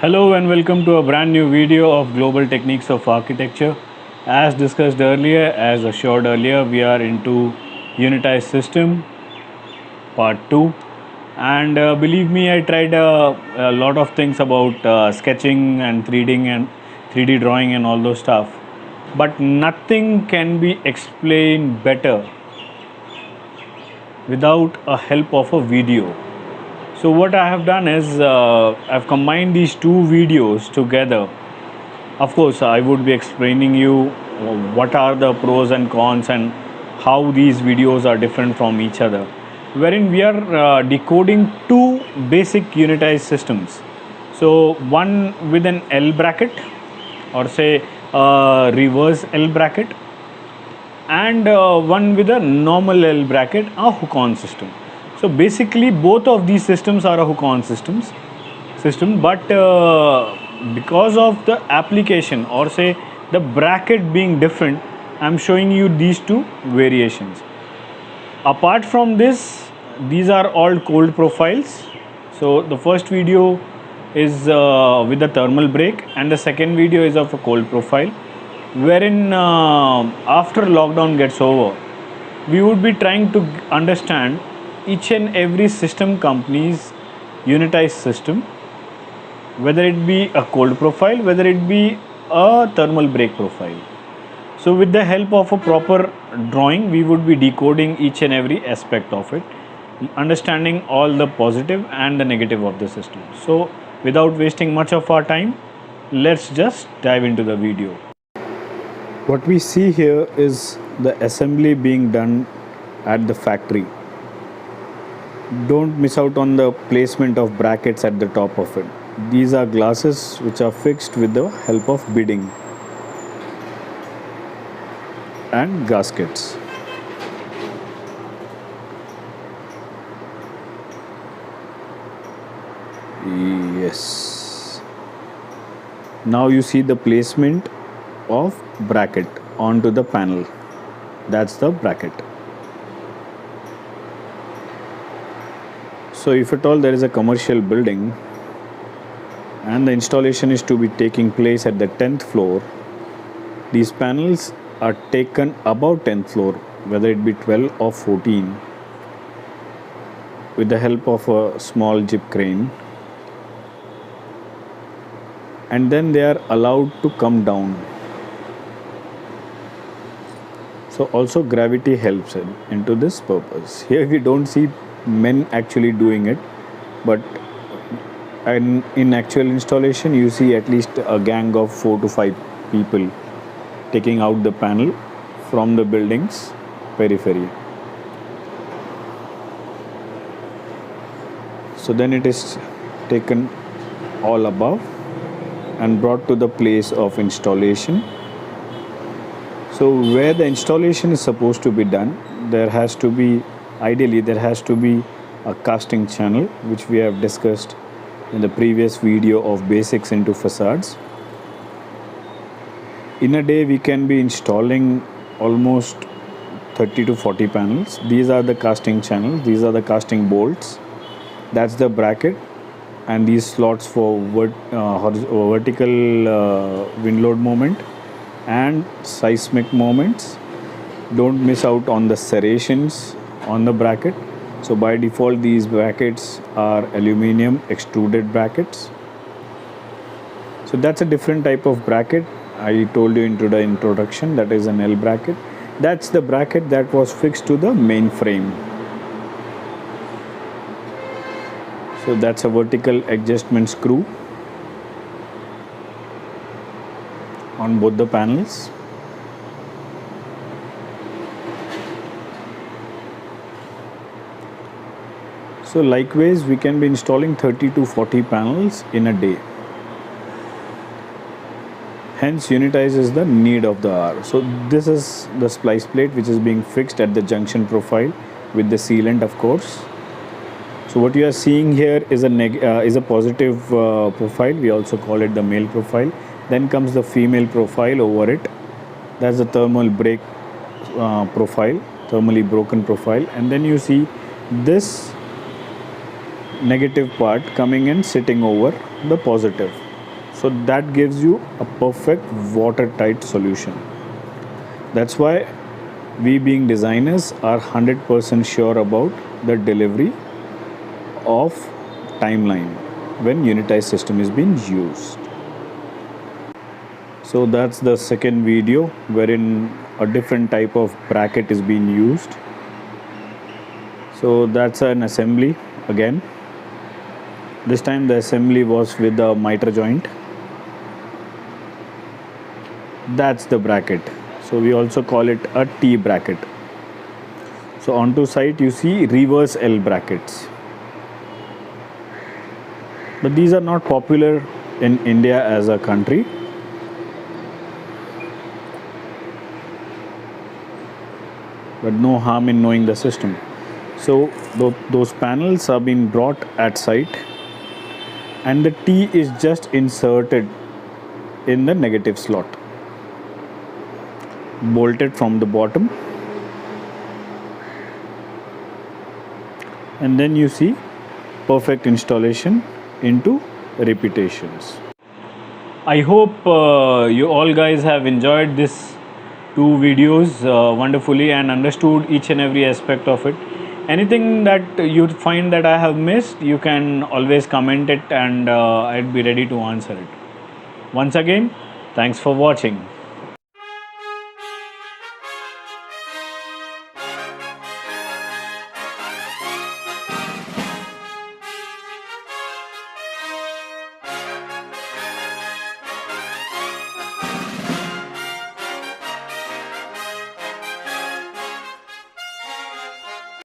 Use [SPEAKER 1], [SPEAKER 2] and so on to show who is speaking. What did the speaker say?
[SPEAKER 1] Hello and welcome to a brand new video of Global Techniques of Architecture. As discussed earlier, as assured earlier, we are into unitized system part 2, and believe me, I tried a lot of things about sketching and 3D drawing and all those stuff, but nothing can be explained better without a help of a video. So what I have done is I've combined these two videos together. Of course, I would be explaining you what are the pros and cons and how these videos are different from each other, wherein we are decoding two basic unitized systems. So one with an L bracket, or say reverse L bracket, and one with a normal L bracket, a hook-on system. So basically both of these systems are a hook-on system, but because of the application, or say the bracket being different, I'm showing you these two variations. Apart from this, these are all cold profiles. So the first video is with the thermal break, and the second video is of a cold profile, wherein after lockdown gets over, we would be trying to understand each and every system company's unitized system, whether it be a cold profile, whether it be a thermal break profile. So with the help of a proper drawing, we would be decoding each and every aspect of it, understanding all the positive and the negative of the system. So without wasting much of our time, let's just dive into the video. What we see here is the assembly being done at the factory. Don't miss out on the placement of brackets at the top of it. These are glasses which are fixed with the help of beading and gaskets. Yes. Now you see the placement of bracket onto the panel. That's the bracket. So if at all there is a commercial building and the installation is to be taking place at the 10th floor, these panels are taken above 10th floor, whether it be 12 or 14, with the help of a small jeep crane, and then they are allowed to come down. So also gravity helps into this purpose. Here we don't see men actually doing it, but in actual installation you see at least a gang of 4 to 5 people taking out the panel from the building's periphery. So then it is taken all above and brought to the place of installation. So where the installation is supposed to be done, ideally there has to be a casting channel, which we have discussed in the previous video of basics into facades. In a day we can be installing almost 30 to 40 panels. These are the casting channels, these are the casting bolts, that's the bracket, and these slots for vertical wind load moment and seismic moments. Don't miss out on the serrations on the bracket. So by default these brackets are aluminum extruded brackets. So that's a different type of bracket. I told you into the introduction, that is an L bracket. That's the bracket that was fixed to the main frame. So that's a vertical adjustment screw on both the panels. So likewise we can be installing 30 to 40 panels in a day. Hence unitizes the need of the hour. So this is the splice plate which is being fixed at the junction profile with the sealant, of course. So what you are seeing here is a positive profile. We also call it the male profile. Then comes the female profile over it. That's the thermal break profile, thermally broken profile. And then you see this negative part coming and sitting over the positive. So that gives you a perfect watertight solution. That's why we being designers are 100% sure about the delivery of timeline when unitized system is being used. So that's the second video wherein a different type of bracket is being used. So that's an assembly again. This time the assembly was with the miter joint. That's the bracket. So we also call it a T bracket. So onto site you see reverse L brackets. But these are not popular in India as a country. But no harm in knowing the system. So those panels are being brought at site, and the T is just inserted in the negative slot, bolted from the bottom, and then you see perfect installation into repetitions. I hope you all guys have enjoyed this two videos wonderfully and understood each and every aspect of it. Anything that you find that I have missed, you can always comment it, and I'd be ready to answer it. Once again, thanks for watching.